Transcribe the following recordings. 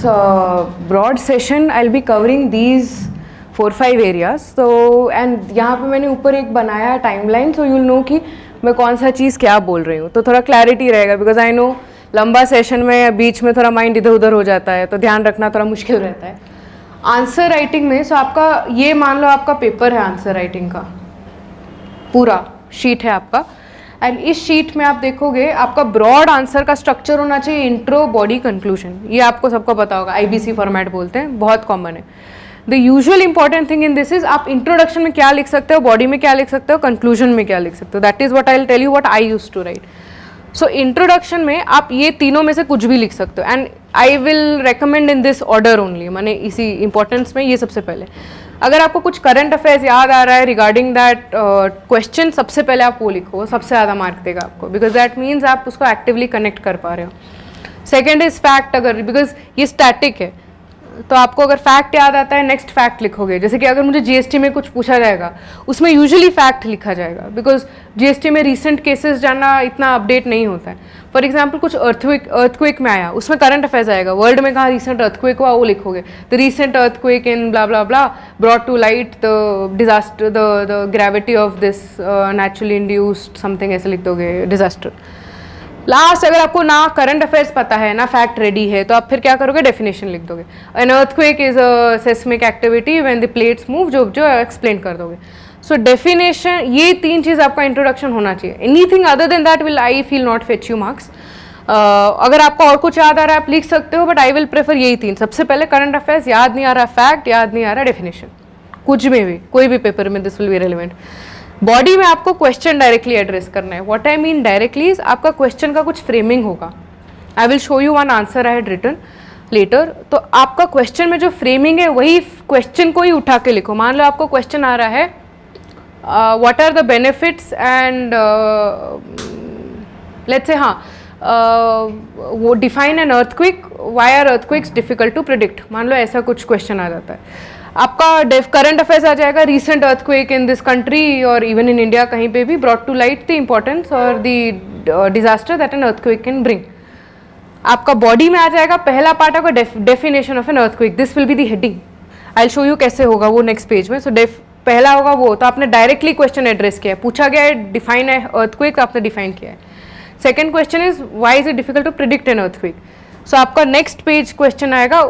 broad session I'll be covering these 4-5 areas. So and यहाँ पे मैंने ऊपर एक बनाया टाइमलाइन, so you'll know कि मैं कौन सा चीज़ क्या बोल रही हूँ, तो थोड़ा क्लैरिटी रहेगा, बिकॉज आई नो लंबा सेशन में बीच में थोड़ा माइंड इधर उधर हो जाता है, तो ध्यान रखना थोड़ा मुश्किल रहता है. आंसर राइटिंग में सो आपका ये मान लो आपका पेपर है आंसर राइटिंग का, पूरा शीट है आपका, एंड इस शीट में आप देखोगे आपका ब्रॉड आंसर का स्ट्रक्चर होना चाहिए इंट्रो, बॉडी, कंक्लूजन. ये आपको सबको पता होगा, IBC फॉर्मेट बोलते हैं, बहुत कॉमन है. The usual important thing in this is आप इंट्रोडक्शन में क्या लिख सकते हो, बॉडी में क्या लिख सकते हो, कंक्लूजन में क्या लिख सकते हो. That is what I will tell you what I used to write. So introduction में आप ये तीनों में से कुछ भी लिख सकते हो, and I will recommend in this order only, माने इसी इंपॉर्टेंस में ये सबसे पहले. अगर आपको कुछ करंट अफेयर्स याद आ रहा है रिगार्डिंग दैट क्वेश्चन, सबसे पहले आप वो लिखो, सबसे ज़्यादा मार्क देगा आपको, बिकॉज दैट मीन्स आप उसको एक्टिवली कनेक्ट कर पा रहे हो. सेकेंड इज फैक्ट, अगर बिकॉज ये स्टैटिक है तो आपको अगर फैक्ट याद आता है नेक्स्ट फैक्ट लिखोगे. जैसे कि अगर मुझे GST में कुछ पूछा जाएगा उसमें यूजुअली फैक्ट लिखा जाएगा, बिकॉज GST में रिसेंट केसेस जानना इतना अपडेट नहीं होता है. फॉर एग्जाम्पल कुछ अर्थक्वेक में आया, उसमें करंट अफेयर्स आएगा, वर्ल्ड में कहाँ रिसेंट अर्थक्वेक हुआ वो लिखोगे. The recent earthquake in blah blah blah brought to light the disaster, the gravity of this naturally induced something, ऐसे लिख दोगे डिजास्टर. लास्ट अगर आपको ना करंट अफेयर्स पता है ना फैक्ट रेडी है, तो आप फिर क्या करोगे, डेफिनेशन लिख दोगे. An earthquake is a seismic activity when the plates move, जो एक्सप्लेन कर दोगे. सो डेफिनेशन, ये तीन चीज़ आपका इंट्रोडक्शन होना चाहिए. Anything other than that will I feel not fetch you marks. अगर आपको और कुछ याद आ रहा है आप लिख सकते हो, बट आई विल प्रेफर यही तीन. सबसे पहले करंट अफेयर्स, याद नहीं आ रहा फैक्ट, याद नहीं आ रहा डेफिनेशन, कुछ में भी कोई भी पेपर में this will be relevant. Body में आपको क्वेश्चन डायरेक्टली एड्रेस करना है. What I mean directly is आपका क्वेश्चन का कुछ फ्रेमिंग होगा. I will show you one answer I had written later. तो आपका क्वेश्चन में जो फ्रेमिंग है वही क्वेश्चन को ही उठा के लिखो. मान लो आपको क्वेश्चन आ रहा है what are the benefits and let's say वो define an earthquake, why are earthquakes difficult to predict, मान लो ऐसा कुछ क्वेश्चन आ जाता है. आपका करंट अफेयर्स आ जाएगा, recent earthquake in this country और इवन इन इंडिया कहीं पे भी brought to light the importance और the disaster that an earthquake can bring. आपका बॉडी में आ जाएगा पहला पार्ट आपका definition of an earthquake, this will be the heading. I will show you कैसे होगा वो नेक्स्ट पेज में. सो पहला होगा वो, तो आपने डायरेक्टली क्वेश्चन एड्रेस किया है, पूछा गया है डिफाइन है अर्थक्वेक, आपने डिफाइन किया है. Second question is why is it difficult to predict an earthquake. So आपका नेक्स्ट पेज क्वेश्चन आएगा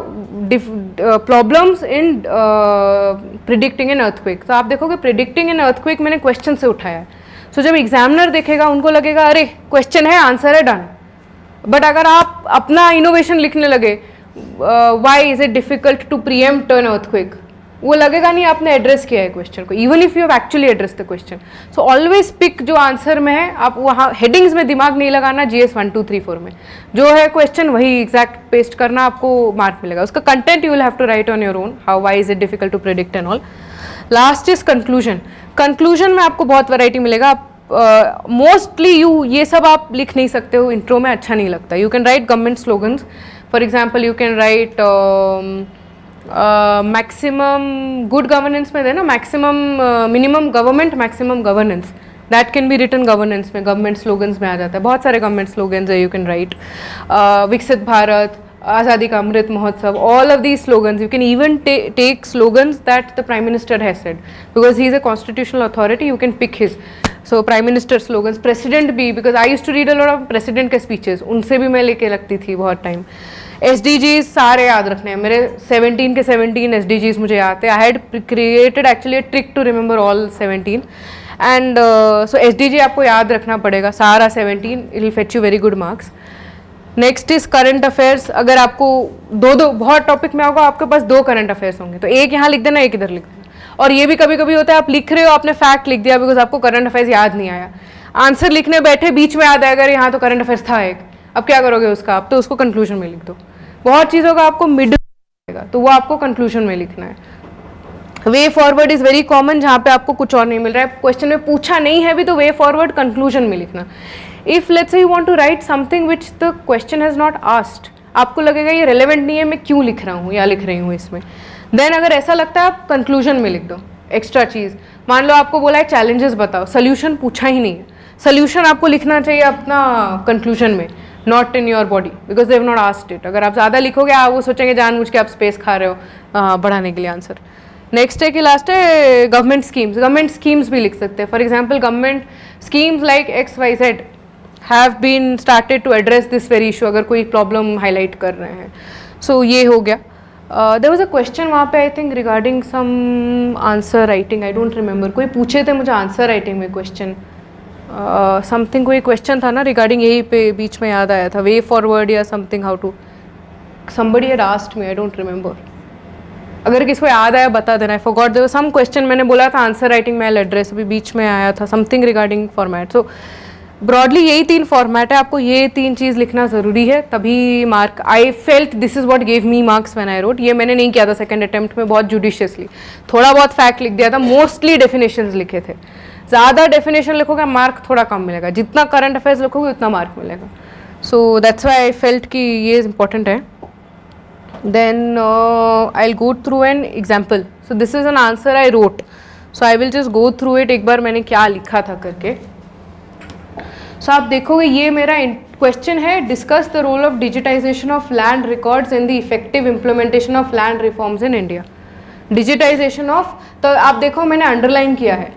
problems in predicting an earthquake. तो आप देखोगे प्रिडिक्टिंग एन अर्थक्वेक मैंने क्वेश्चन से उठाया है. सो जब एग्जामिनर देखेगा उनको लगेगा अरे क्वेश्चन है, आंसर है, डन. बट अगर आप अपना इनोवेशन लिखने लगे, why is it difficult to preempt an earthquake, वो लगेगा नहीं आपने एड्रेस किया है क्वेश्चन को, even if you have actually address the question. So always pick जो आंसर में है, आप वहाँ हेडिंग्स में दिमाग नहीं लगाना. GS 1 2 3 4 में जो है क्वेश्चन वही एग्जैक्ट पेस्ट करना, आपको मार्क मिलेगा. उसका content you will have to write on your own, how why is it difficult to predict and all. Last is conclusion. Conclusion में आपको बहुत वैरायटी मिलेगा. मोस्टली ये सब आप लिख नहीं सकते हो, इंट्रो में अच्छा नहीं लगता. You can write government slogans, for example you can write maximum good governance में देना, maximum minimum government maximum governance, that can be written governance में, गवर्नमेंट स्लोगन्स में आ जाता है. बहुत सारे गवर्नमेंट स्लोगन्स है, यू कैन राइट विकसित भारत, आज़ादी का अमृत महोत्सव, all of these slogans. You can even take slogans that the prime minister has said, because he is a constitutional authority, you can pick his. So prime minister slogans, president भी, because I used to read a lot of president के speeches, उनसे भी मैं लेके लगती थी बहुत time. SDGs सारे याद रखने हैं मेरे, 17 के 17 SDGs मुझे याद है. I had created actually a trick to remember all 17 and so SDG आपको याद रखना पड़ेगा सारा 17, it will fetch you very good marks. Next is current affairs. अगर आपको दो बहुत टॉपिक में होगा, आपके पास 2 करंट अफेयर्स होंगे, तो एक यहाँ लिख देना, एक इधर लिख देना. और ये भी कभी कभी होता है आप लिख रहे हो, आपने फैक्ट लिख दिया बिकॉज आपको करंट अफेयर्स याद नहीं आया. आंसर लिखने बैठे बीच में याद आएगा यहाँ तो करंट अफेयर्स था एक, अब क्या करोगे उसका, आप तो उसको कंक्लूजन में लिख दो. बहुत चीज़ों का आपको मिड आएगा तो वो आपको कंक्लूजन में लिखना है. Way forward is very common, जहाँ पे आपको कुछ और नहीं मिल रहा है, क्वेश्चन में पूछा नहीं है भी तो वे फॉरवर्ड कंक्लूजन में लिखना. If let's say you want to write something which the question has not asked, आपको लगेगा ये रेलेवेंट नहीं है, मैं क्यों लिख रहा हूँ या लिख रही हूँ इसमें, देन अगर ऐसा लगता है आप कंक्लूजन में लिख दो एक्स्ट्रा चीज़. मान लो आपको बोला है चैलेंजेस बताओ, सोल्यूशन पूछा ही नहीं है, सोल्यूशन आपको लिखना चाहिए अपना कंक्लूजन में. Not in your body, because they have not asked it. अगर आप ज़्यादा लिखोगे आप वो सोचेंगे जानबूझ के आप स्पेस खा रहे हो बढ़ाने के लिए आंसर. नेक्स्ट है कि लास्ट है गवर्नमेंट स्कीम्स. गवर्नमेंट स्कीम्स भी लिख सकते हैं. For example government schemes like XYZ have been started to address this very issue, अगर कोई प्रॉब्लम हाईलाइट कर रहे हैं. सो ये हो गया. देयर वाज अ क्वेश्चन वहाँ पे I think regarding some answer writing, I don't remember. कोई पूछे थे मुझे आंसर राइटिंग में क्वेश्चन, समथिंग कोई क्वेश्चन था ना रिगार्डिंग, यही पे बीच में याद आया था, वे फॉरवर्ड या something, how to, somebody had asked me, I don't remember. अगर किसको याद आया बता देना. I forgot there was some question, मैंने बोला था आंसर राइटिंग में एड्रेस, अभी बीच में आया था समथिंग रिगार्डिंग फॉर्मेट. सो ब्रॉडली यही 3 फॉर्मेट है, आपको ये 3 चीज़ लिखना ज़रूरी है तभी mark. I felt this is what gave me marks when I wrote. ये मैंने नहीं किया था सेकंड अटेम्प्ट में, बहुत जुडिशियसली थोड़ा बहुत फैक्ट लिख दिया था, मोस्टली डेफिनेशंस लिखे थे. ज़्यादा डेफिनेशन लिखोगे मार्क थोड़ा कम मिलेगा, जितना करंट अफेयर्स लिखोगे उतना मार्क मिलेगा. So that's why I felt कि ये इंपॉर्टेंट है. Then I'll go through an example. So this is an answer I wrote. So I will just go through it. एक बार मैंने क्या लिखा था करके. So आप देखोगे ये मेरा क्वेश्चन है, discuss the role of digitisation of land records in the effective implementation of land reforms in India. Digitization of, तो आप देखो मैंने अंडरलाइन किया है,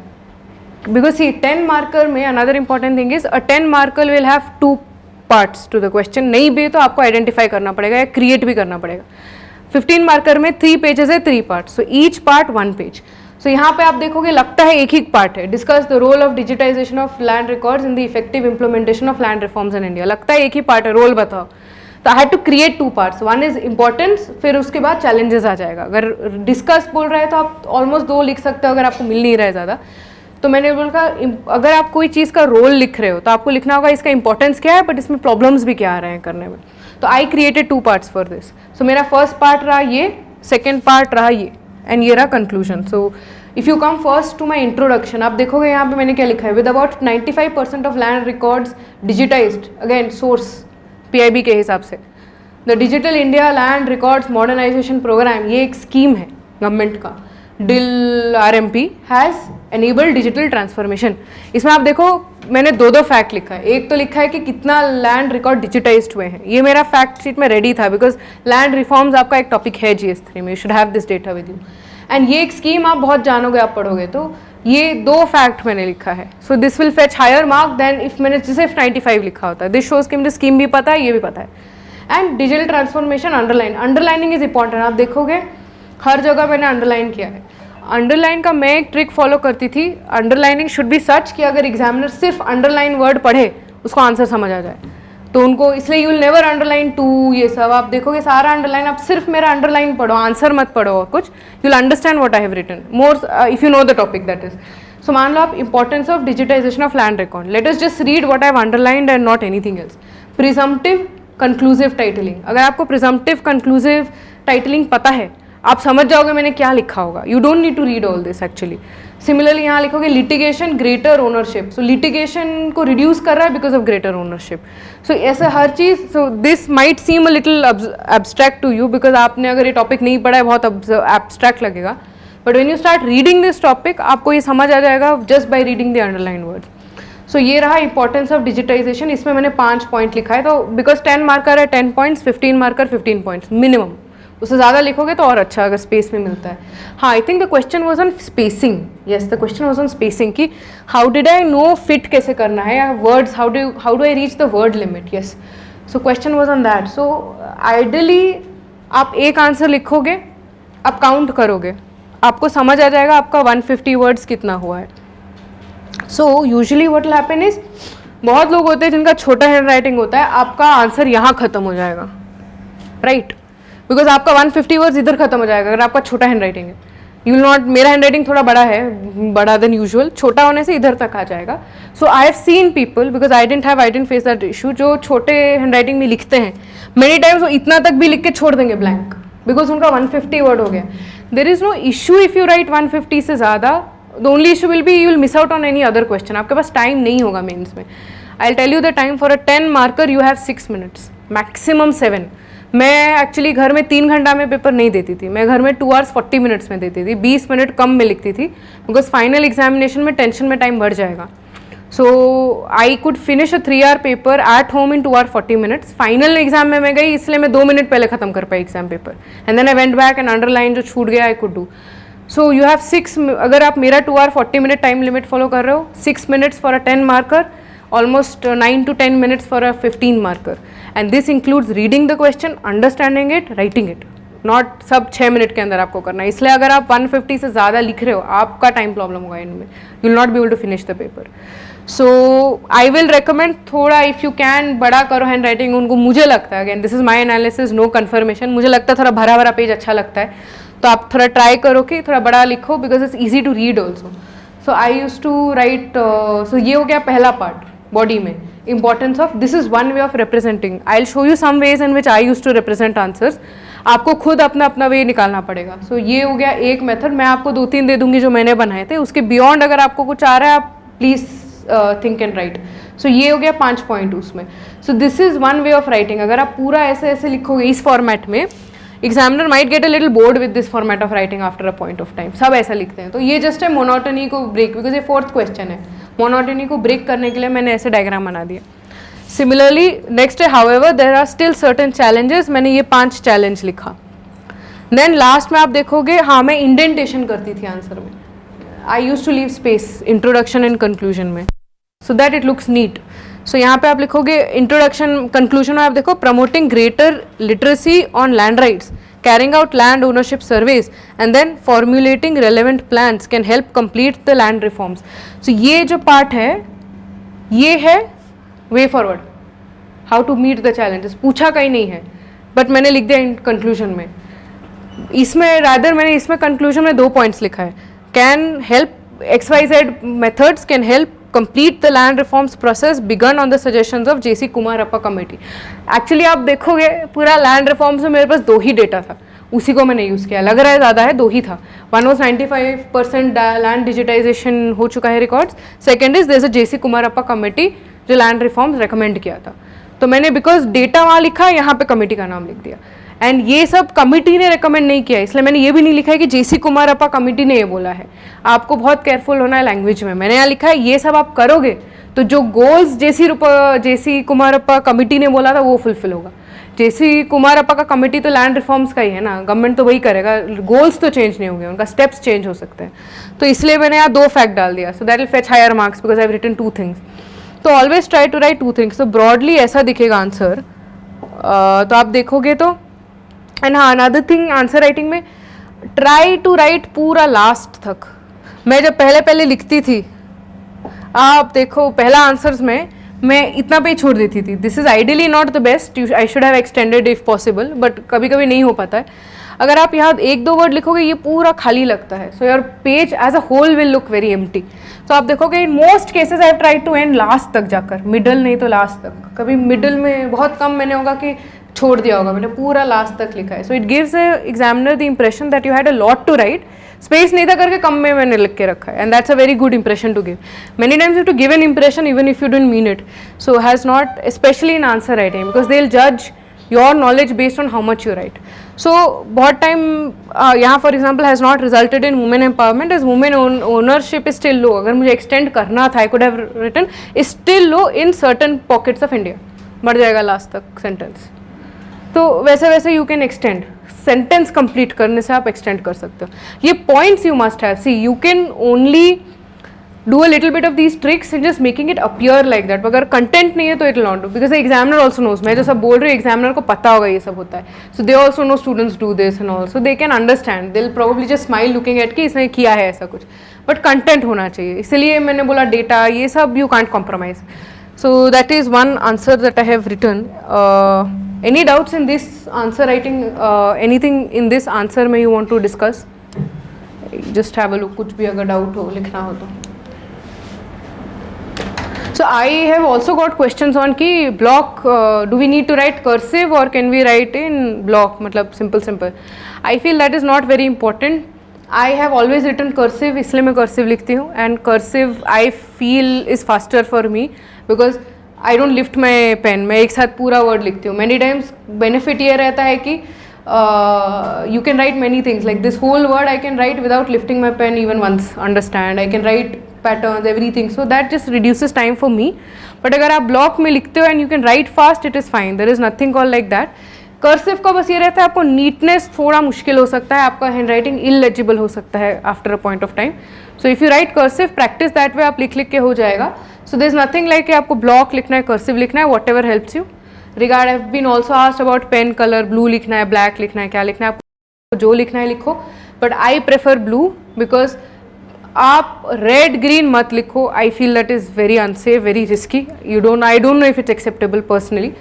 बिकॉज सी 10 मार्कर में another important thing is a 10 marker will have 2 parts to the question. नहीं भी तो आपको आइडेंटिफाई करना पड़ेगा या क्रिएट भी करना पड़ेगा. 15 मार्कर में 3 पेजेस है, 3 parts, so each part 1 page. So यहाँ पे आप देखोगे लगता है एक ही पार्ट है, discuss the role of digitisation of land records in the effective implementation of land reforms in India. लगता है एक ही पार्ट है, रोल बताओ. तो I had to create 2 parts. One is importance, फिर उसके बाद चैलेंजेस आ जाएगा. अगर डिस्कस बोल रहे हैं तो आप ऑलमोस्ट 2 लिख सकते हो अगर आपको मिल नहीं रहा है ज़्यादा. तो मैंने बोला अगर आप कोई चीज़ का रोल लिख रहे हो तो आपको लिखना होगा इसका इंपॉर्टेंस क्या है, बट इसमें प्रॉब्लम्स भी क्या आ रहे हैं करने में. तो I created 2 parts for this. So मेरा फर्स्ट पार्ट रहा ये, सेकेंड पार्ट रहा ये, एंड ये रहा conclusion. So if you come first to my introduction, आप देखोगे यहाँ पे मैंने क्या लिखा है, with about 95% of land records digitized, again source PIB के हिसाब से, the digital India land records modernization programme, ये एक स्कीम है गवर्नमेंट का, DIL RMP has enable digital transformation. इसमें आप देखो मैंने 2 फैक्ट लिखा है. एक तो लिखा है कि कितना लैंड रिकॉर्ड डिजिटाइज्ड हुए हैं, ये मेरा फैक्ट शीट में रेडी था, बिकॉज लैंड रिफॉर्म्स आपका एक टॉपिक है GS3 में, you should have this data with you. And ये एक स्कीम आप बहुत जानोगे, आप पढ़ोगे तो ये 2 फैक्ट मैंने लिखा है. So this will fetch higher mark then if मैंने सिर्फ 95 लिखा होता है. दिस शोज कि मुझे स्कीम भी पता है, ये भी पता है. And digital transformation underline, underlining is important. आप देखोगे हर जगह मैंने अंडरलाइन किया है. अंडरलाइन का मैं एक ट्रिक फॉलो करती थी, अंडरलाइनिंग शुड बी सच कि अगर एग्जामिनर सिर्फ अंडरलाइन वर्ड पढ़े उसको आंसर समझ आ जाए. तो उनको इसलिए यू विल नेवर अंडरलाइन 2 ये सब. आप देखोगे सारा अंडरलाइन, आप सिर्फ मेरा अंडरलाइन पढ़ो, आंसर मत पढ़ो और कुछ, you will understand what I have written more if you know the topic that is. So मान लो आप importance of digitisation of land record, let us just read what I have underlined and not anything else. Presumptive conclusive titling, अगर आपको presumptive conclusive titling पता है आप समझ जाओगे मैंने क्या लिखा होगा. You don't need to read all this actually. Similarly यहाँ लिखोगे litigation greater ownership, so litigation को रिड्यूस कर रहा है because of greater ownership. So ऐसे हर चीज़, so this might seem a little abstract to you because आपने अगर ये टॉपिक नहीं पढ़ा है बहुत एब्स्ट्रैक्ट लगेगा, but when you start reading this topic आपको ये समझ आ जाएगा just by reading the underline words. So ये रहा इंपॉर्टेंस ऑफ डिजिटाइजेशन. इसमें मैंने 5 पॉइंट लिखा है, तो बिकॉज 10 मार्कर है 10 पॉइंट्स, 15 मार्कर 15 पॉइंट्स मिनिमम. उससे ज़्यादा लिखोगे तो और अच्छा अगर स्पेस में मिलता है. हाँ, I think the question was on spacing. Yes, the question was on spacing कि how did I know fit कैसे करना है, या words how do I reach the word limit. Yes, so question was on that. So ideally आप एक answer लिखोगे, आप count करोगे, आपको समझ आ जाएगा आपका 150 वर्ड्स कितना हुआ है. So usually what will happen is, बहुत लोग होते हैं जिनका छोटा हैंड राइटिंग होता है, आपका आंसर यहाँ खत्म हो जाएगा, राइट, बिकॉज आपका 150 वर्ड्स इधर खत्म हो जाएगा अगर आपका छोटा हैंड राइटिंग है. यू विल नॉट, मेरा हैंड राइटिंग थोड़ा बड़ा है, बड़ा देन यूजुअल, छोटा होने से इधर तक आ जाएगा. So I have seen people, because I didn't face that issue, जो छोटे हैंड राइटिंग में लिखते हैं मेनी टाइम्स वो इतना तक भी लिख के छोड़ देंगे ब्लैंक, बिकॉज उनका 150 वर्ड हो गया. There is no issue if you write 150 से ज़्यादा. The only issue will be you will miss out on any other question. आपके पास टाइम नहीं होगा मेन्स में. I will tell you the time for a 10 marker you have 6 minutes, maximum 7. मैं actually घर में 3 घंटा में पेपर नहीं देती थी, मैं घर में 2 hours 40 minutes में देती थी, 20 मिनट कम में लिखती थी, बिकॉज फाइनल एग्जामिनेशन में टेंशन में टाइम बढ़ जाएगा. So I could finish a 3 hour paper at home in 2 hour 40 minutes. Final exam में मैं गई इसलिए मैं 2 minute पहले ख़त्म कर पाई exam paper, and then I went back and underline जो छूट गया I could do. So you have 6, अगर आप मेरा 2 hour 40 minute time limit follow कर रहे हो, 6 minutes for a 10 marker, almost 9 to 10 minutes for a 15 marker, and this includes reading the question, understanding it, writing it. Not सब 6 minute के अंदर आपको करना है. इसलिए अगर आप 150 से ज़्यादा लिख रहे हो आपका टाइम प्रॉब्लम होगा इनमें, you will not be able to finish the paper. So I will recommend थोड़ा, इफ़ यू कैन बड़ा करो हैंड राइटिंग उनको. मुझे लगता है, again this is my analysis, no confirmation, मुझे लगता है थोड़ा भरा भरा पेज अच्छा लगता है, तो आप थोड़ा ट्राई करो कि थोड़ा बड़ा लिखो, because it's easy to read also. So I use to write. So ये हो गया पहला पार्ट बॉडी में, importance of, this is one way of representing. I'll show you some ways in which I used to represent answers. आपको खुद अपना अपना वे निकालना पड़ेगा. सो ये हो गया एक मेथड, मैं आपको 2-3 दे दूंगी जो मैंने बनाए थे. उसके बियॉन्ड अगर आपको कुछ आ रहा है आप please think and right. So ये हो गया 5 पॉइंट उसमें. So this is one way of writing. अगर आप पूरा ऐसे ऐसे लिखोगे इस फॉर्मेट में, examiner might get a little board with this format of writing after a point of time. सब ऐसा लिखते हैं, तो ये जस्ट है मोनोटनी को ब्रेक, बिकॉज ये 4th क्वेश्चन है. मोनोटनी को ब्रेक करने के लिए मैंने ऐसे डायग्राम बना दिया. सिमिलरली नेक्स्ट है, however there are still certain challenges. मैंने ये 5 चैलेंज लिखा. देन लास्ट में आप देखोगे, हाँ मैं इंडेंटेशन करती थी आंसर में. I use to leave space introduction and conclusion में, so that it looks neat. So यहाँ पे आप लिखोगे इंट्रोडक्शन, कंक्लूजन में आप देखो promoting greater literacy on land rights, carrying out land ownership surveys, and then formulating relevant plans can help complete the land reforms. So ये जो part है ये है way forward, how to meet the challenges. पूछा कहीं नहीं है, but मैंने लिख दिया कंक्लूजन में. इसमें रादर मैंने इसमें कंक्लूजन में 2 पॉइंट्स लिखा है. Can help XYZ methods can help complete the land reforms process began on the suggestions of JC Kumarappa committee. Actually आप देखोगे पूरा लैंड रिफॉर्म्स में मेरे पास 2 ही डेटा था, उसी को मैंने यूज़ किया. लग रहा है ज़्यादा है, 2 ही था. वन वॉज 95% लैंड डिजिटाइजेशन हो चुका है records. Second is there is a JC Kumarappa committee जो लैंड रिफॉर्म्स रेकमेंड किया था. तो मैंने बिकॉज डेटा वहाँ लिखा, यहाँ पे कमेटी का नाम लिख दिया. एंड ये सब कमेटी ने रेकमेंड नहीं किया, इसलिए मैंने ये भी नहीं लिखा है कि JC कुमारप्पा कमेटी ने ये बोला है. आपको बहुत केयरफुल होना है लैंग्वेज में. मैंने यहाँ लिखा है ये सब आप करोगे तो जो गोल्स JC कुमारप्पा कमेटी ने बोला था वो फुलफिल होगा. JC कुमारप्पा का कमेटी तो लैंड रिफॉर्म्स का ही है ना, गवर्नमेंट तो वही करेगा, गोल्स तो चेंज नहीं होंगे, उनका स्टेप्स चेंज हो सकते हैं. तो इसलिए मैंने यहाँ 2 फैक्ट डाल दिया. So that will fetch higher marks because I have written 2 things. तो always try to write 2 things. तो ब्रॉडली ऐसा दिखेगा आंसर. तो आप देखोगे तो, एंड हाँ अनदर थिंग आंसर राइटिंग में, ट्राई टू राइट पूरा लास्ट तक. मैं जब पहले लिखती थी, आप देखो पहला आंसर्स में मैं इतना पे छोड़ देती थी. This is ideally not the best, I should have extended if possible, but कभी कभी नहीं हो पाता है. अगर आप यहाँ 1-2 वर्ड लिखोगे ये पूरा खाली लगता है. So your page as a whole will look very empty. तो आप देखोगे in most cases I have tried to end last तक जाकर, मिडल नहीं तो लास्ट तक. कभी मिडल में बहुत कम मैंने होगा कि छोड़ दिया होगा, मैंने पूरा लास्ट तक लिखा है. So it gives examiner the impression that you had a lot to write. Space नहीं था करके कम में मैंने लिख के रखा है, and that's a very good impression to give. Many times you to give an impression even if you don't mean it. So has not, specially in answer writing, because they will जज your knowledge based on how much you write. So बहुत time यहाँ for example has not resulted in women empowerment as women ownership is still low. अगर मुझे extend करना था I could have written is still low in certain pockets of India. बढ़ जाएगा last तक sentence. तो वैसे वैसे you can extend, sentence complete करने से आप एक्सटेंड कर सकते हो. ये points you must have. See you can only do a little bit of these tricks in just making it appear like that. अगर कंटेंट नहीं है तो it will not do, because examiner also knows. मैं जो सब बोल रही हूँ एग्जामिनर को पता होगा ये सब होता है. So they also know students do this and also they can understand. They will probably just smile looking at कि इसने किया है ऐसा कुछ, बट कंटेंट होना चाहिए. इसलिए मैंने बोला डेटा ये सब you can't compromise. So that is one answer that I have written. Any doubts in this answer writing? Anything in this answer में you want to discuss? Just have a look. कुछ भी अगर doubt हो लिखना हो तो. So I have also got questions on कि block. Do we need to write cursive or can we write in block? मतलब simple. I feel that is not very important. I have always written cursive, इसलिए मैं cursive लिखती हूँ. And cursive I feel is faster for me because I don't lift my pen. मैं एक साथ पूरा word लिखती हूँ. मैनी टाइम्स बेनिफिट ये रहता है कि you can write many things like this whole word I can write without lifting my pen even once. Understand, I can write pattern everything, so that just reduces time for me. But अगर आप block में लिखते हो and you can write fast, it is fine, there is nothing call like that. Cursive का बस ये रहता है आपको नीटनेस थोड़ा मुश्किल हो सकता है, आपका हैंड राइटिंग इलेजिबल हो सकता है after a point of time. So if you write cursive, practice that way, आप लिख लिख के हो जाएगा. So there is nothing like कि आपको ब्लॉक लिखना है, कर्सिव लिखना है, whatever helps you. Regard have been also asked about pen colour, blue लिखना है, ब्लैक लिखना है, क्या लिखना है, आपको जो लिखना है लिखो. But I prefer blue because आप रेड ग्रीन मत लिखो. I feel that is very unsafe, very risky. I don't know if it's acceptable personally.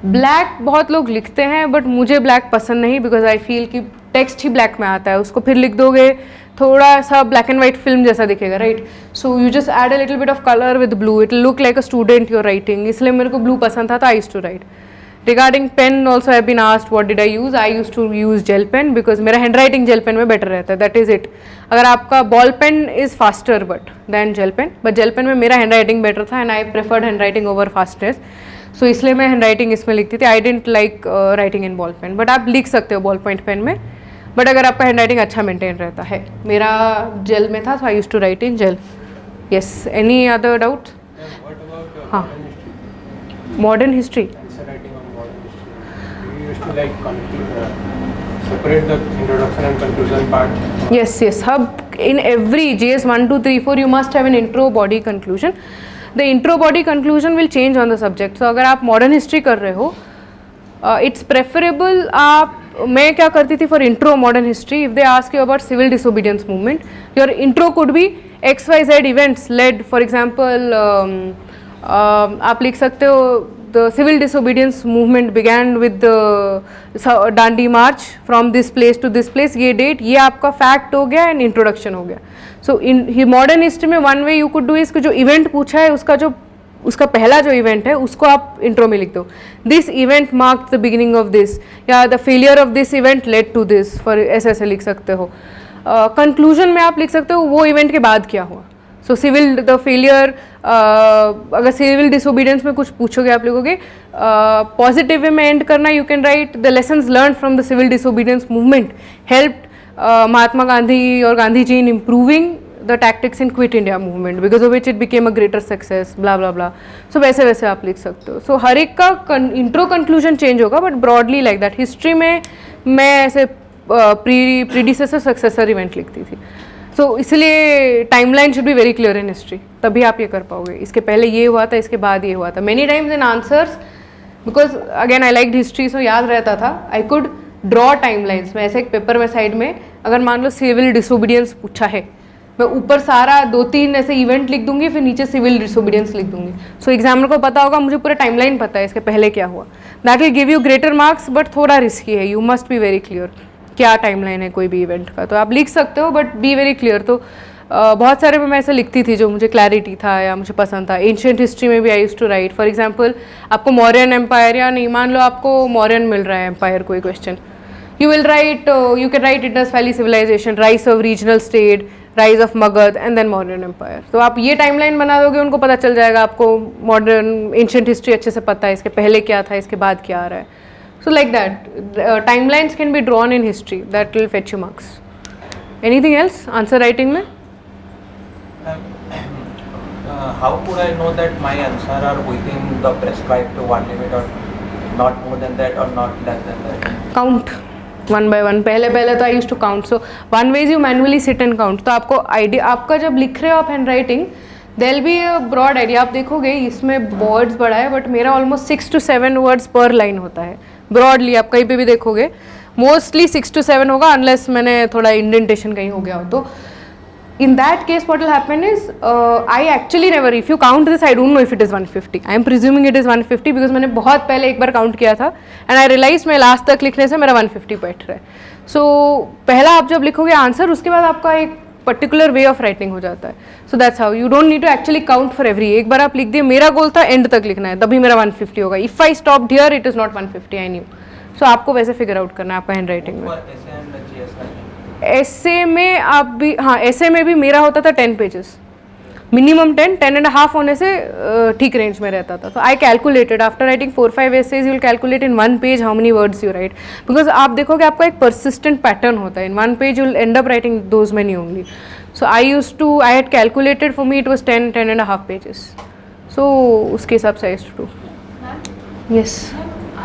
Black बहुत लोग लिखते हैं बट मुझे ब्लैक पसंद नहीं, बिकॉज आई फील कि टेक्स्ट ही ब्लैक में आता है, उसको फिर लिख दोगे थोड़ा सा ब्लैक एंड वाइट फिल्म जैसा दिखेगा, right. So you just add a little bit of colour with blue, it look like a student your writing. इसलिए मेरे को ब्लू पसंद था, तो I used to write. Regarding pen also have been asked what did I use to use gel pen, because मेरा hand writing gel pen में better रहता है, दैट इज़ इट. अगर आपका ball pen is faster but than gel pen, but gel pen में मेरा hand writing better था and I preferred hand writing over fastness. So इसलिए मैं हैंड राइटिंग इसमें लिखती थी. I didn't like writing in ball pen, but आप लिख सकते हो बॉल पॉइंट पेन में, बट अगर आपका हैंड राइटिंग अच्छा मेंटेन रहता है. मेरा जेल में था, so I used to write in gel. Yes, any other doubt? हाँ, modern history. Separate the introduction and conclusion part. Yes. Hub in every JS 1, 2, 3, 4 you must have an intro, body, conclusion. The intro, body, conclusion will change on the subject. So अगर आप modern history कर रहे हो, it's preferable. मैं क्या करती थी for intro modern history, if they ask you about civil disobedience movement, your intro could be XYZ events led. For example, आप लिख सकते हो the civil disobedience movement began with the Dandi march from this place to this place, ये date, ये आपका fact हो गया and introduction हो गया. So in modern history में one way you could do is कि जो event पूछा है उसका पहला जो event है उसको आप intro में लिख दो. This event marked the beginning of this, या the failure of this event led to this, for ऐसे लिख सकते हो. Conclusion में आप लिख सकते हो वो event के बाद क्या हुआ. सो सिविल द फेलियर, अगर सिविल डिसोबीडियंस में कुछ पूछोगे आप लिखोगे पॉजिटिव वे में एंड करना. You can write the lessons learn from the civil disobedience movement helped Mahatma Gandhi और Gandhi ji in improving the tactics in quit India movement, because of which it became a greater success, bla blah bla. So वैसे आप लिख सकते हो. सो हर एक का इंट्रो कंक्लूजन चेंज होगा, but broadly like that. History में मैं ऐसे प्रीडिसेसर सक्सेसर इवेंट लिखती थी. सो इसलिए timeline should be very clear in history, तभी आप ये कर पाओगे. इसके पहले ये हुआ था, इसके बाद ये हुआ था. Many times in answers, because again I like history, so याद रहता था. I could draw timelines. मैं ऐसे एक पेपर में साइड में अगर मान लो सिविल डिसोबीडियंस पूछा है, मैं ऊपर सारा 2-3 ऐसे इवेंट लिख दूंगी, फिर नीचे सिविल डिसोबीडियंस लिख दूंगी. सो एग्जामिनर को पता होगा मुझे पूरा टाइमलाइन पता है इसके पहले क्या हुआ. That will give you greater marks, but थोड़ा रिस्की है. You must be very clear क्या टाइमलाइन है कोई भी इवेंट का. तो आप लिख सकते हो बट बी वेरी क्लियर. तो बहुत सारे में मैं ऐसे लिखती थी जो मुझे क्लैरिटी था या मुझे पसंद था. एंशिएंट हिस्ट्री में भी I used to write. For example आपको मौर्यन एम्पायर या नहीं, मान लो आपको मौर्यन मिल रहा है एम्पायर कोई question, you will write, you can write Indus valley civilization, rise of regional state, rise of Magadh and then Mauryan empire. तो आप ये टाइमलाइन बना दोगे, उनको पता चल जाएगा आपको मॉडर्न एंशिएंट हिस्ट्री अच्छे से पता है, इसके पहले क्या था, इसके बाद क्या आ रहा है. So like that, timelines can be drawn in history. That will fetch you marks. Anything else? Answer writing में? How could I know that my answer are within the prescribed one limit or not more than that or not less than that? Count one by one. पहले तो I used to count. So one way is you manually sit and count. तो आपको idea, आपका जब लिख रहे हो आप handwriting, there will be a broad idea. आप देखोगे इसमें वर्ड्स बड़ा है, बट मेरा ऑलमोस्ट 6 to 7 वर्ड्स पर लाइन होता है. ब्रॉडली आप कहीं पे भी देखोगे मोस्टली 6 to 7 होगा, अनलेस मैंने थोड़ा इंडेंटेशन कहीं हो गया हो. तो in that case what will happen is I actually never, if you count this I don't know if it is 150. I am presuming it is 150 because मैंने बहुत पहले एक बार काउंट किया था and I realized मैं लास्ट तक लिखने से मेरा 150 बैठ रहा है. सो पहला आप जब लिखोगे आंसर, उसके बाद आपका एक पर्टिकुलर वे ऑफ राइटिंग हो जाता है. So that's how, you don't need to actually count for every. एक बार आप लिख दिए, मेरा गोल था एंड तक लिखना है, तभी मेरा 150 होगा. If I stop here it is not 150, I knew. So आपको वैसे फिगर आउट करना है आपका हैंड राइटिंग में. ऐसे में आप भी, हाँ ऐसे में भी मेरा होता था 10 पेजेस मिनिमम. 10.5 होने से ठीक रेंज में रहता था. तो I calculated after writing 4-5 essays you will calculate in 1 page how many words you right, because आप देखोगे आपका एक परसिस्टेंट पैटर्न होता है. इन 1 page you will and up writing those many only. So I had calculated, for me it was 10.5 pages. So उसके हिसाब से I used to do. Yes.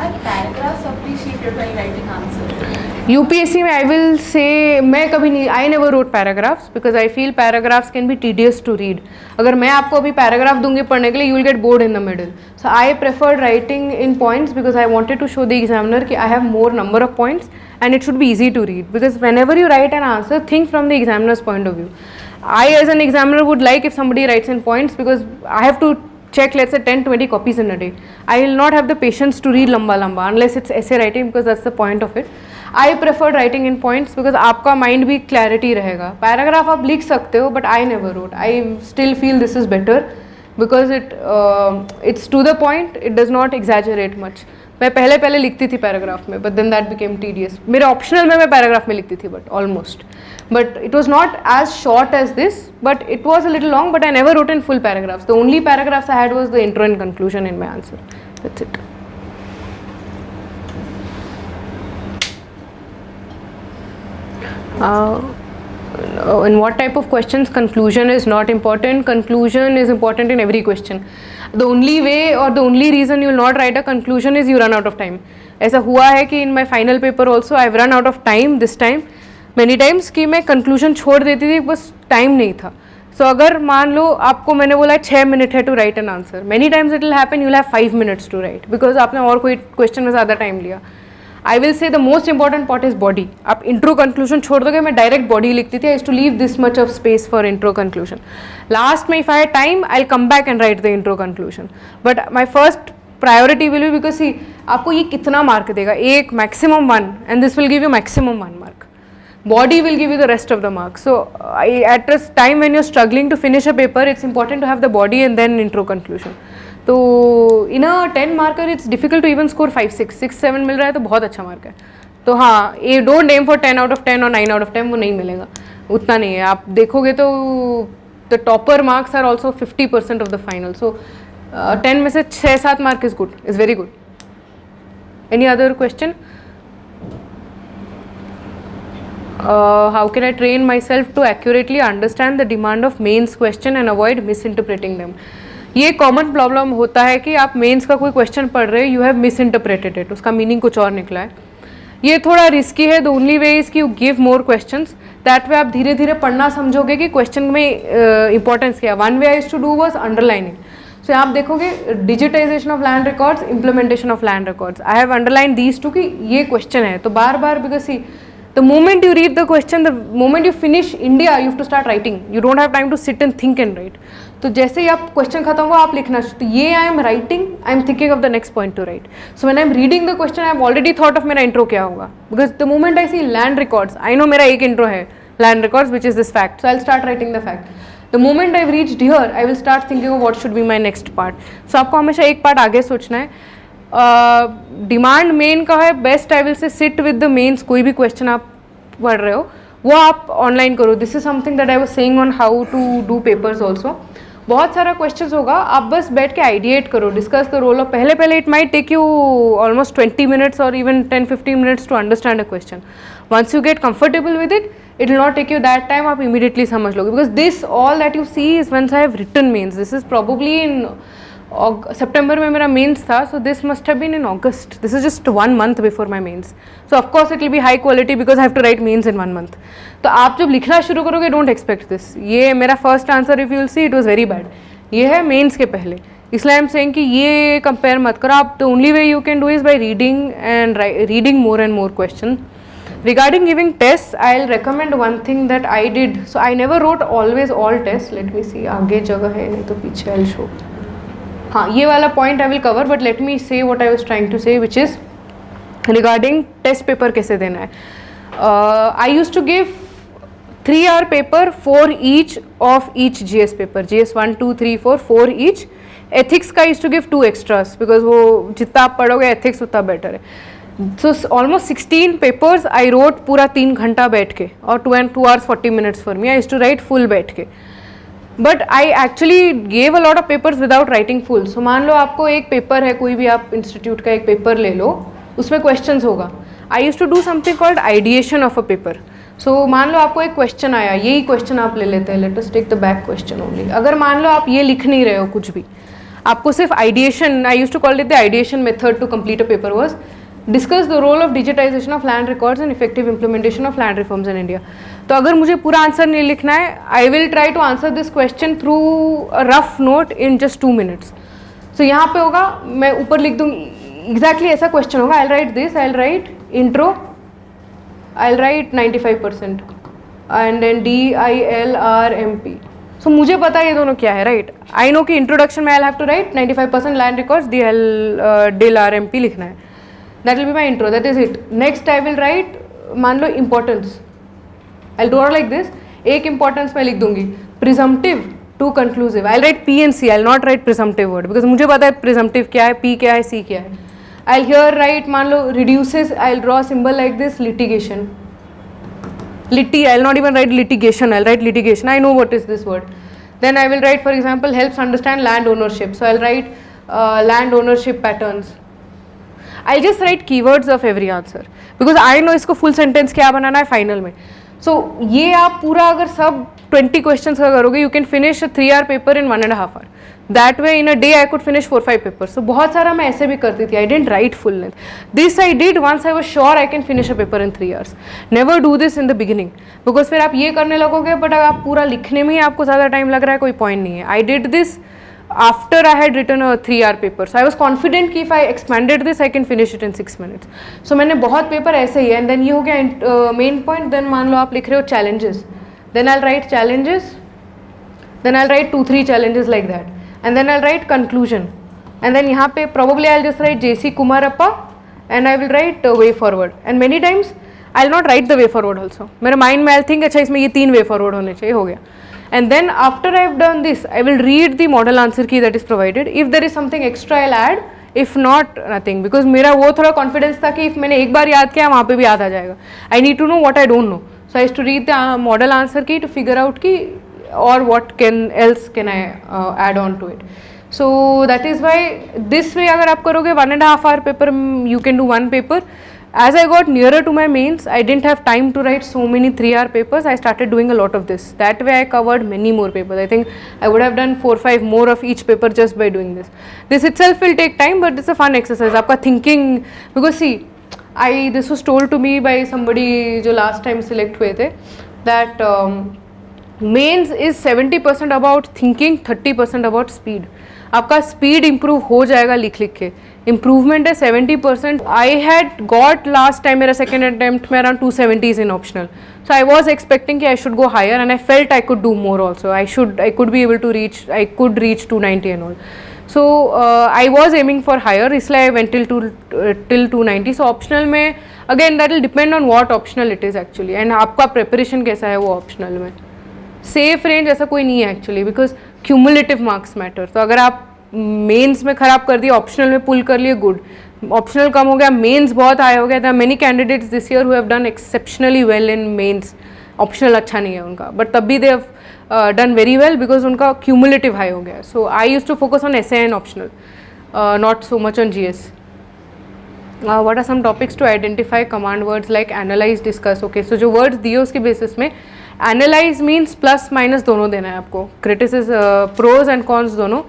Are paragraphs appreciated while writing answers? UPSC में I will say मैं कभी नहीं, I never wrote paragraphs because I feel paragraphs can be tedious to read. अगर मैं आपको अभी paragraph दूंगी पढ़ने के लिए, you will get bored in the middle. So I preferred writing in points because I wanted to show the examiner कि I have more number of points and it should be easy to read. Because whenever you write an answer, think from the examiner's point of view. I as an examiner would like if somebody writes in points because I have to check, let's say 10-20 copies in a day. I will not have the patience to read lamba unless it's essay writing because that's the point of it. I prefer writing in points because आपका mind भी clarity रहेगा. Paragraph आप लिख सकते हो but I never wrote. I still feel this is better because it's to the point, it does not exaggerate much. मैं पहले लिखती थी पैराग्राफ में but then that became tedious. मेरे ऑप्शनल में मैं पैराग्राफ में लिखती थी but almost. But it was not as short as this, but it was a little long, but I never wrote in full paragraphs. The only paragraphs I had was the intro and conclusion in my answer. That's it. In what type of questions conclusion is not important? Conclusion is important in every question. The only way or the only reason you will not write a conclusion is you run out of time. ऐसा हुआ है कि in my final paper also I have run out of time this time many times कि मैं conclusion छोड़ देती थी, बस time नहीं था. So अगर मान लो आपको मैंने बोला 6 मिनट है to write an answer, many times it will happen you will have 5 minutes to write because आपने और कोई question में ज़्यादा time लिया. I will say the most important part is body. आप intro conclusion छोड़ दोगे, मैं direct body लिखती थी. I used to leave this much of space for intro conclusion. Last में if I had time, I'll come back and write the intro conclusion. But my first priority will be because see आपको ये कितना mark देगा, एक maximum 1 and this will give you maximum 1 mark. Body will give you the rest of the marks. So at a time when you're struggling to finish a paper, it's important to have the body and then intro conclusion. तो in a 10 marker it's difficult to even score 5, 6, 6, 7 मिल रहा है तो बहुत अच्छा mark है. तो हाँ, ये don't aim for 10 out of 10 और 9 out of 10, वो नहीं मिलेगा, उतना नहीं है. आप देखोगे तो the topper marks are also 50% of the final. So 10 में से 6-7 mark is good, is very good. Any other question? How can I train myself to accurately understand the demand of mains question and avoid misinterpreting them? ये common problem होता है कि आप mains का कोई question पढ़ रहे हो, you have miss interpreted it, उसका मीनिंग कुछ और निकला है. ये थोड़ा रिस्की है. द ओनली वे इज़ कि you give more questions, that way आप धीरे धीरे पढ़ना समझोगे कि क्वेश्चन में इंपॉर्टेंस क्या. One way I used to do was underlining. So आप देखोगे digitization of land records, implementation of land records, I have underline these two कि ये क्वेश्चन है. तो बार बार because see the moment you read the question, the moment you finish India, you have to start writing. You don't have time to sit and think and write. तो जैसे ही आप question खत्म हुआ आप लिखना. तो ये I am writing, I am thinking of the next point to write. So when I am reading the question I am already thought of मेरा इंट्रो क्या होगा. Because the moment I see land records, I know मेरा एक intro है land records which is this fact, so I will start writing the fact. The moment I reached here I will start thinking of what should be my next part. So आपको हमेशा एक part आगे सोचना है. Demand main का है best, I will say sit with the mains. कोई भी क्वेश्चन आप पढ़ रहे हो वो आप ऑनलाइन करो. This is something that I was saying on how to do papers also. बहुत सारा क्वेश्चंस होगा, आप बस बैठ के आइडिएट करो, डिस्कस द रोल ऑफ. पहले it might take you almost 20 minutes और even 10-15 minutes to understand a question. Once you get comfortable with it, it will not take you that time. आप immediately समझ लोगे. Because this all that you see is once I have written mains. This is probably in September में मेरा mains था, so this must have been in August. This is just 1 month before my mains. So of course it will be high quality because I have to write mains in 1 month. तो आप जब लिखना शुरू करोगे don't expect this. ये मेरा first answer if you will see it was very bad. ये है मेंस के पहले, इसलिए आई एम सेइंग कि ये कंपेयर मत करो आप. The only way you can do is by reading and reading more and more question. Regarding giving tests, I'll recommend one thing that I did. So I never wrote always all tests. Let me see, आगे जगह है नहीं तो पीछे I'll show. हाँ, ये वाला point I will cover, but let me say what I was trying to say which is regarding test paper कैसे देना है. I use to give 3 hour paper for each of each GS paper, GS 1, 2, 3, 4, 4 each. Ethics का use to give 2 extras because वो जितना आप पढ़ोगे ethics उतना better है. So almost 16 papers I wrote पूरा 3 घंटा बैठ के, और 2 hours 40 minutes for me. I use to write full बैठ के. But I actually gave a lot of papers without writing full. So मान लो आपको एक पेपर है, कोई भी आप इंस्टीट्यूट का एक पेपर ले लो, उसमें क्वेश्चंस होगा. I use to do something called ideation of a paper. So मान लो आपको एक क्वेश्चन आया, यही क्वेश्चन आप ले लेते हैं, let us take the back question only. अगर मान लो आप ये लिख नहीं रहे हो कुछ भी, आपको सिर्फ ideation, I use to call it the ideation method to complete a paper was discuss the role of digitisation of land records and effective implementation of land reforms in India. तो अगर मुझे पूरा आंसर नहीं लिखना है, I will try to answer this question through a rough note in just 2 minutes। सो यहाँ पे होगा, मैं ऊपर लिख दूँगी एग्जैक्टली ऐसा क्वेश्चन होगा, I write this, I write intro, I write 95% and then DILRMP। So मुझे पता है ये दोनों क्या है, राइट। आई नो कि इंट्रोडक्शन में I have to write 95% land records, DILRMP लिखना है, that will be my intro, that is it. Next I will write, मान लो importance, I draw like this, एक इंपॉर्टेंस मैं लिख दूंगी presumptive to conclusive, I write P and C, I not right presumptive word because मुझे पता है presumptive क्या है, P क्या है, C क्या है। आई हियर राइट, मान लो reduces, I draw symbol like this, litigation, litti, I'll not even write litigation, I'll write litigation, I know what is this word. Then I will write, for example, helps understand land ownership, so I'll write land ownership patterns. I'll just write keywords of every answer because I know इसको full sentence क्या बनाना है final में। So ये आप पूरा अगर सब 20 questions का करोगे, you can finish a 3-hour paper in 1.5 hour. That way in a day I could finish 4-5 papers. So बहुत सारा मैं ऐसे भी करती थी, I didn't write full length. This I did once I was sure I can finish a paper in 3 hours. Never do this in the beginning because फिर आप ये करने लगोगे but अगर आप पूरा लिखने में ही आपको ज़्यादा टाइम लग रहा है, कोई पॉइंट नहीं है। I did this after I had written a 3-hour paper. So I was confident कि if I expanded this I can finish it in 6 minutes. So मैंने बहुत पेपर ऐसे ही है। And then ये हो गया main point. Then मान लो आप लिख रहे हो challenges. Then I'll write challenges. Then I'll write 2-3 challenges like that. And then I'll write conclusion. And then यहाँ पे probably I'll just write JC Kumarappa and I will write way forward. And many times I'll not write the way forward also. मेरे mind में I'll think अच्छा इसमें ये 3 way forward होने चाहिए, हो गया। And then after I've done this, I will read the model answer key that is provided. If there is something extra, I'll add. If not, nothing. Because मेरा वो थोड़ा confidence था कि if मैंने एक बार याद किया वहाँ पे भी याद आ जाएगा. I need to know what I don't know. So I used to read the model answer key to figure out कि or what else can I add on to it. So that is why this way अगर आप करोगे 1.5 hour paper, you can do 1 paper. As I got nearer to my mains, I didn't have time to write so many 3-hour papers. I started doing a lot of this. That way I covered many more papers. I think I would have done 4-5 more of each paper just by doing this. This itself will take time, but it's a fun exercise. आपका thinking, because see, this was told to me by somebody जो last time select हुए थे, that mains is 70% about thinking, 30% about speed. आपका speed improve हो जाएगा लिख लिख के, इम्प्रूवमेंट है 70%. I had got last time मेरा सेकेंड अटेम्प्ट में around 270s in optional, so I was expecting कि I should go higher and I felt I could do more also. I could be able to reach, I could reach 290 and all. So I was aiming for higher, इसलिए I went till 290. So optional में again that will depend on what optional it is actually, and आपका preparation कैसा है वो optional में. Safe range ऐसा कोई नहीं है actually, because cumulative marks matter. तो अगर आप मेंस में ख़राब कर दिए, ऑप्शनल में पुल कर लिए, गुड. ऑप्शनल कम हो गया, मेंस बहुत हाई हो गया. That many candidates this year who have done exceptionally well in mains. Optional अच्छा नहीं है उनका, बट तब भी they have done very well because उनका क्यूमुलेटिव हाई हो गया. So I use to focus on essay and optional, not so much on GS. what are some topics to identify command words like analyze, discuss. okay, so जो words दिए उसके basis में analyze means plus minus दोनों देना है आपको, criticism, pros and cons दोनों.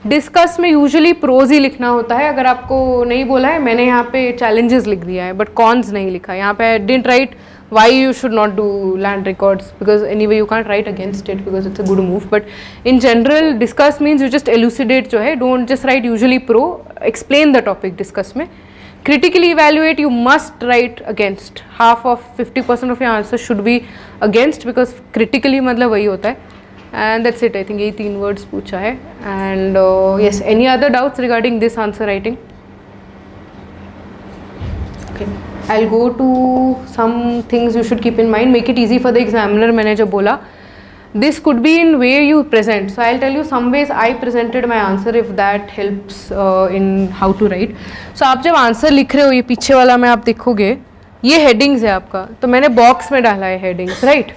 Discuss में यूजुअली प्रोज ही लिखना होता है. अगर आपको नहीं बोला है, मैंने यहाँ पे चैलेंजेस लिख दिया है बट कॉन्स नहीं लिखा. यहाँ पे I didn't right why you should not do land records because anyway you can't write against it because it's a good move. But in general discuss means you just elucidate जो है, don't just write usually pro, explain the topic discuss में. Critically evaluate, you must write against. Half of 50% of your answer should be against because critically मतलब वही होता है. And that's it. I think यही 3 words पूछा है. And yes, any other doubts regarding this answer writing? Okay, I'll go to some things you should keep in mind. Make it easy for the examiner. मैंने जो बोला, this could be in way you present. So I'll tell you some ways I presented my answer if that helps in how to write. So आप जब answer लिख रहे हो, ये पीछे वाला में आप देखोगे, ये हेडिंग्स है आपका, तो मैंने बॉक्स में डाला है headings, right.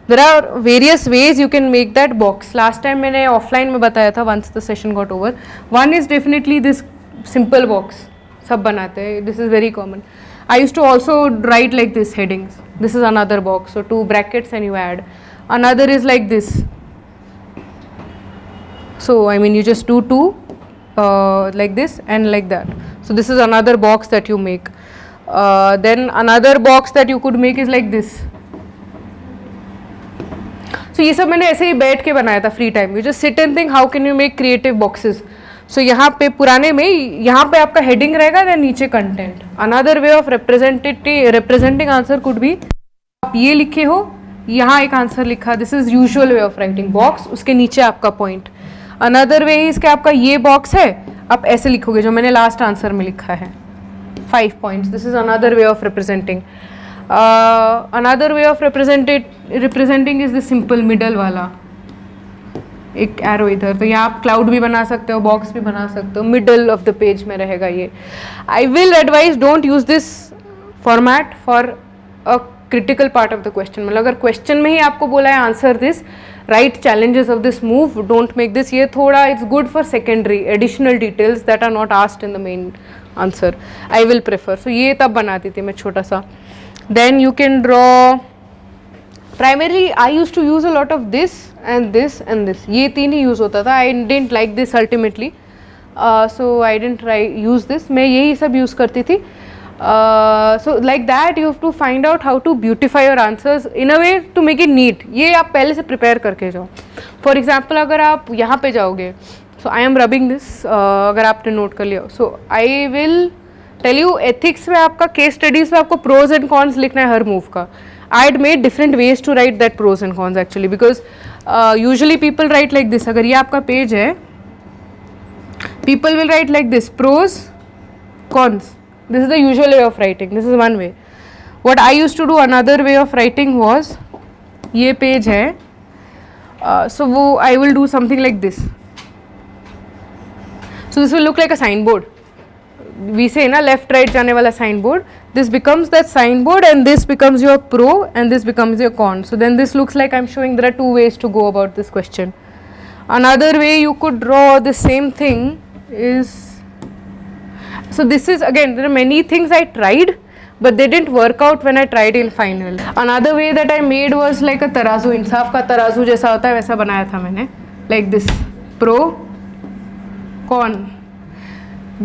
There are various ways you can make that box. Last time मैंने ऑफलाइन में बताया था once the session got over. One is definitely this simple box. सब बनाते हैं. This is very common. I used to also write like this headings. This is another box, so 2 brackets and you add. Another is like this. So I mean you just do 2 like this and like that. So this is another box that you make. Then another box that you could make is like this. So ये सब मैंने ऐसे ही बैठ के बनाया था free time. You just sit and think how can you make creative boxes. सो यहाँ पे पुराने में यहाँ पे आपका हेडिंग रहेगा, देन नीचे content. Another way of representing answer could भी आप ये लिखे हो, यहाँ एक आंसर लिखा, this is usual way of writing box, उसके नीचे आपका पॉइंट. अनदर वे इज कि आपका ये बॉक्स है, आप ऐसे लिखोगे जो मैंने लास्ट आंसर में लिखा है 5 points. This is another way of representing. Another way of representing is the simple middle वाला, एक एरो इधर. तो यहाँ आप क्लाउड भी बना सकते हो, बॉक्स भी बना सकते हो, मिडल ऑफ द पेज में रहेगा ये. I will advise don't use this format for a critical part of the question. मतलब अगर क्वेश्चन में ही आपको बोला है answer this, right challenges of this move, don't make this. ये थोड़ा it's good for secondary additional details that are not asked in the main answer. I will prefer. So ये तब बनाती थी मैं छोटा सा. Then you can draw. Primarily I use to use a lot of this and this and this. ये 3 ही use होता था. I didn't like this ultimately, so I didn't try use this. मैं यही सब यूज़ करती थी. So like that you have to find out how to beautify your answers in a way to make it neat. ये आप पहले से prepare करके जाओ. फॉर एग्जाम्पल अगर आप यहाँ पे जाओगे, so I am rubbing this, अगर आपने नोट कर लिया, so I will tell you ethics में आपका केस स्टडीज में आपको प्रोज एंड कॉन्स लिखना है हर मूव का. I had made different ways to write that pros and cons actually, because usually people write like this. अगर ये आपका पेज है, people will write like this: pros, cons. This is the usual way of writing. This is one way. What I used to do, another way of writing was, ये page है, so वो I will do something like this. So this will look like a signboard. We say ना left right जाने वाला signboard. This becomes that signboard and this becomes your pro and this becomes your con. So then this looks like I'm showing there are 2 ways to go about this question. Another way you could draw the same thing is, so this is again, there are many things I tried but they didn't work out when I tried in final. Another way that I made was like a तराजू. इंसाफ का तराजू जैसा होता है वैसा बनाया था मैंने, like this: pro, con.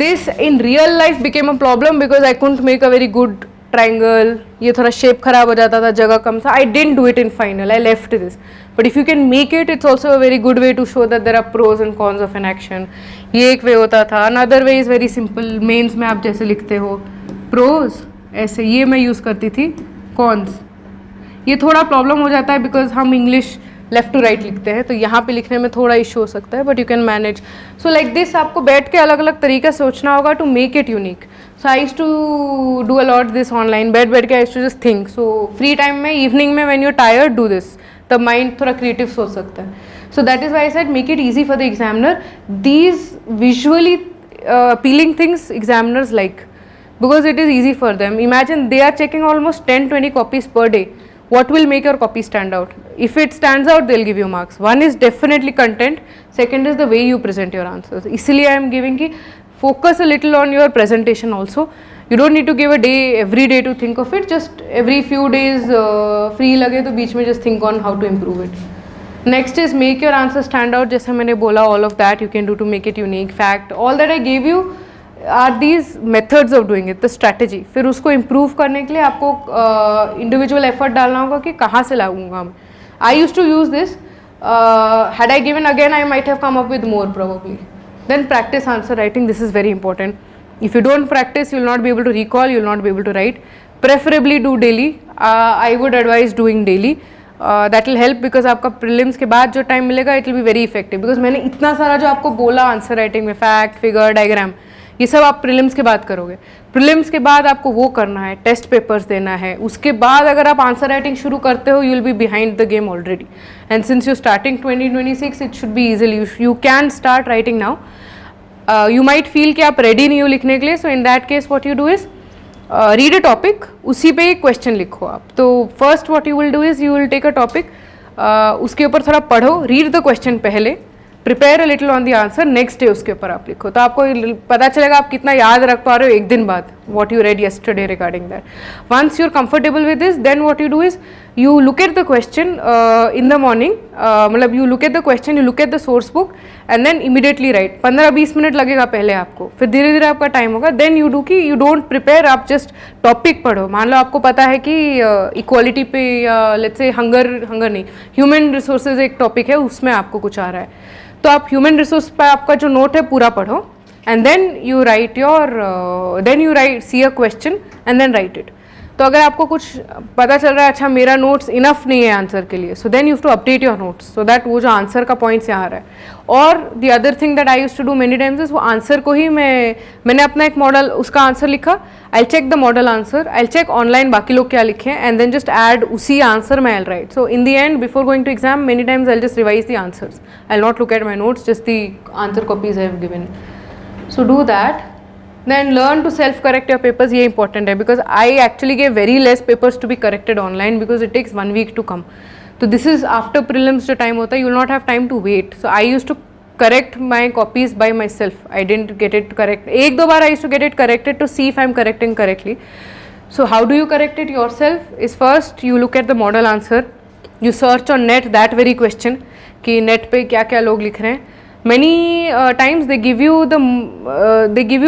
This in real life became a problem because I couldn't make a very good triangle. ये थोड़ा शेप खराब हो जाता था, जगह कम था. I didn't do it in final. I left this. But if you can make it, it's also a very good way to show that there are pros and cons of an action. ये एक वे होता था. Another way is very simple. Mains में आप जैसे लिखते हो pros ऐसे, ये मैं यूज़ करती थी. cons ये थोड़ा प्रॉब्लम हो जाता है बिकॉज हम इंग्लिश लेफ्ट टू राइट लिखते हैं, तो यहाँ पे लिखने में थोड़ा इशू हो सकता है, but you can manage. So like this आपको बैठ के अलग अलग तरीका सोचना होगा to make it unique. So I used to do a lot this online. बैठ के I used to just think. So free time में इवनिंग में when you tired do this, तब माइंड थोड़ा क्रिएटिव सोच सकता है. So that is why I said make it easy for the examiner. These visually appealing things examiners like, because it is easy for them. Imagine they are checking almost 10-20 copies per day. What will make your copy stand out? If it stands out, they'll give you marks. One is definitely content, second is the way you present your answers. इसलिए I am giving कि focus a little on your presentation also. You don't need to give a day every day to think of it. Just every few days free लगे तो बीच में just think on how to improve it. Next is make your answer stand out. जैसे मैंने बोला, all of that you can do to make it unique. Fact, all that I gave you are these methods of doing it, the strategy. फिर उसको improve करने के लिए आपको individual effort डालना होगा कि कहाँ से लाऊंगा मैं. I used to use this. Had I given again, I might have come up with more probably. Then practice answer writing. This is very important. If you don't practice, you will not be able to recall, you will not be able to write. Preferably do daily. I would advise doing daily. That will help because आपका prelims के बाद जो time मिलेगा it will be very effective. Because मैंने इतना सारा जो आपको बोला answer writing में fact, figure, diagram, ये सब आप प्रीलिम्स के बाद करोगे. प्रीलिम्स के बाद आपको वो करना है, टेस्ट पेपर्स देना है. उसके बाद अगर आप आंसर राइटिंग शुरू करते हो, you will be behind the game already. And since you starting 2026, it should be easily, you can start writing now. You might feel कि आप रेडी नहीं हो लिखने के लिए. So in that case what you do is read a topic, उसी पे एक क्वेश्चन लिखो आप. तो first what you will do is you will take a topic, उसके ऊपर थोड़ा पढ़ो, रीड द क्वेश्चन पहले, prepare a little on the answer, next day उसके ऊपर आप लिखो. तो आपको पता चलेगा आप कितना याद रख पा रहे हो एक दिन बाद. what you read yesterday regarding that. Once you're comfortable with this, then what you do is you look at the question in the morning, मतलब you look at the question, you look at the source book and then immediately write. 15-20 minute लगेगा पहले आपको, फिर धीरे धीरे आपका time होगा. Then you do कि you don't prepare, आप just टॉपिक पढ़ो. मान लो आपको पता है कि इक्वालिटी पे या लेट्स से हंगर नहीं, ह्यूमन रिसोर्सेज एक टॉपिक है, उसमें आपको कुछ आ रहा है, तो आप ह्यूमन रिसोर्स पर आपका जो नोट है पूरा पढ़ो. And then you write see a question and then write it. तो अगर आपको कुछ पता चल रहा है अच्छा मेरा नोट्स इनफ नहीं है आंसर के लिए, so then you have to update your notes so that वो जो आंसर का पॉइंट्स यहाँ आ रहा है. और the other thing that I used to do many times is वो आंसर को ही मैंने अपना एक मॉडल उसका आंसर लिखा, I check the model answer, I check online बाकी लोग क्या लिखे हैं एंड देन जस्ट ऐड उसी आंसर में I write. So in the end before going to exam many times I just revise the answers, I not look at my notes, just the answer copies I have given. So do that, then learn to self correct your papers. ये important है because I actually gave very less papers to be corrected online because it takes 1 week to come. So this is after prelims जो time होता है, you will not have time to wait. So I used to correct my copies by myself. I didn't get it correct. एक दो बार I used to get it corrected to see if I am correcting correctly. So how do you correct it yourself? Is first you look at the model answer, you search on net that very question कि net पे क्या क्या लोग लिख रहे हैं. Many times they give you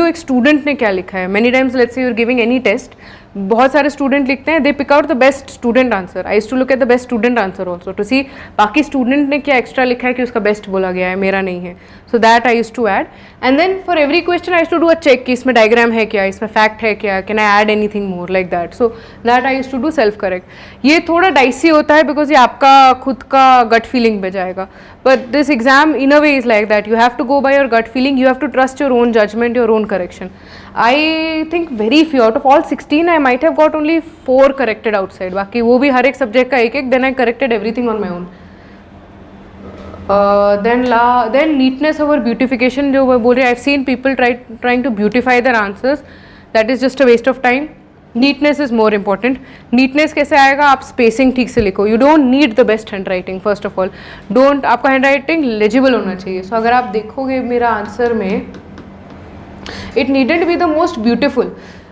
एक student ने क्या लिखा है. Many times let's say you're giving any test, बहुत सारे स्टूडेंट लिखते हैं, they pick out the best student answer. I used to look at the best student answer also to see बाकी स्टूडेंट ने क्या एक्स्ट्रा लिखा है कि उसका बेस्ट बोला गया है, मेरा नहीं है. So that I used to add and then for every question I used to do a check कि इसमें डायग्राम है क्या, इसमें फैक्ट है क्या, can I add anything more like that. So that I used to do self correct. ये थोड़ा dicey होता है बिकॉज ये आपका खुद का गट फीलिंग पे जाएगा, but this exam in a way is like that. You have to go by your gut feeling, you have to trust your own judgement, your own correction. I think very few out of all 16 I might have got only 4 corrected outside. बाकी वो भी हर एक subject का एक एक. Then I corrected everything on my own. Then neatness over beautification जो मैं बोल रही, I've seen people trying to beautify their answers. That is just a waste of time. Neatness is more important. Neatness कैसे आएगा, आप spacing ठीक से लिखो. You don't need the best handwriting first of all. आपका handwriting legible होना चाहिए. So अगर आप देखोगे मेरा आंसर में it needn't be the most beautiful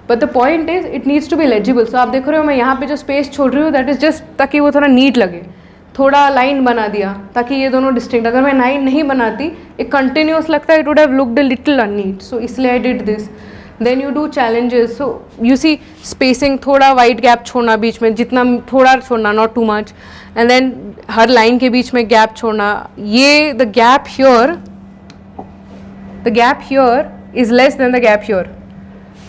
but the point is it needs to be legible. So आप देख रहे हो मैं यहाँ पे जो स्पेस छोड़ रही हूँ that is just ताकि वो थोड़ा नीट लगे, थोड़ा लाइन बना दिया ताकि ये दोनों डिस्टिंक्ट. अगर मैं लाइन नहीं बनाती एक कंटिन्यूस लगता है, it would have looked a little unneat. So इसलिए I did this. Then you do challenges. So you see spacing, थोड़ा वाइड गैप छोड़ना बीच में, जितना थोड़ा छोड़ना, not too much. And then her line के बीच में गैप छोड़ना. ये the gap here is less than the gap here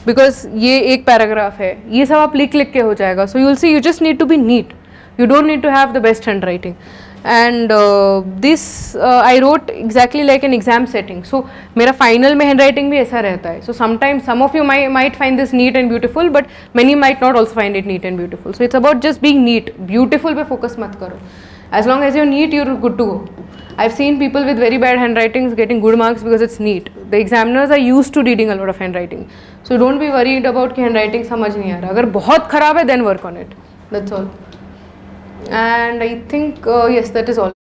because ये एक पैराग्राफ है. ये सब आप लिख के हो जाएगा. So you'll see you just need to be neat. You don't need to have the best handwriting. And this I wrote exactly like an exam setting. So मेरा final में handwriting भी ऐसा रहता है. So sometimes some of you might find this neat and beautiful, but many might not also find it neat and beautiful. So it's about just being neat. Beautiful पे focus मत करो. As long as you're neat, you're good to go. I've seen people with very bad handwritings getting good marks because it's neat. The examiners are used to reading a lot of handwriting. So don't be worried about कि handwriting समझ नहीं आ रहा. अगर बहुत खराब है then work on it. That's all. And I think yes, that is all.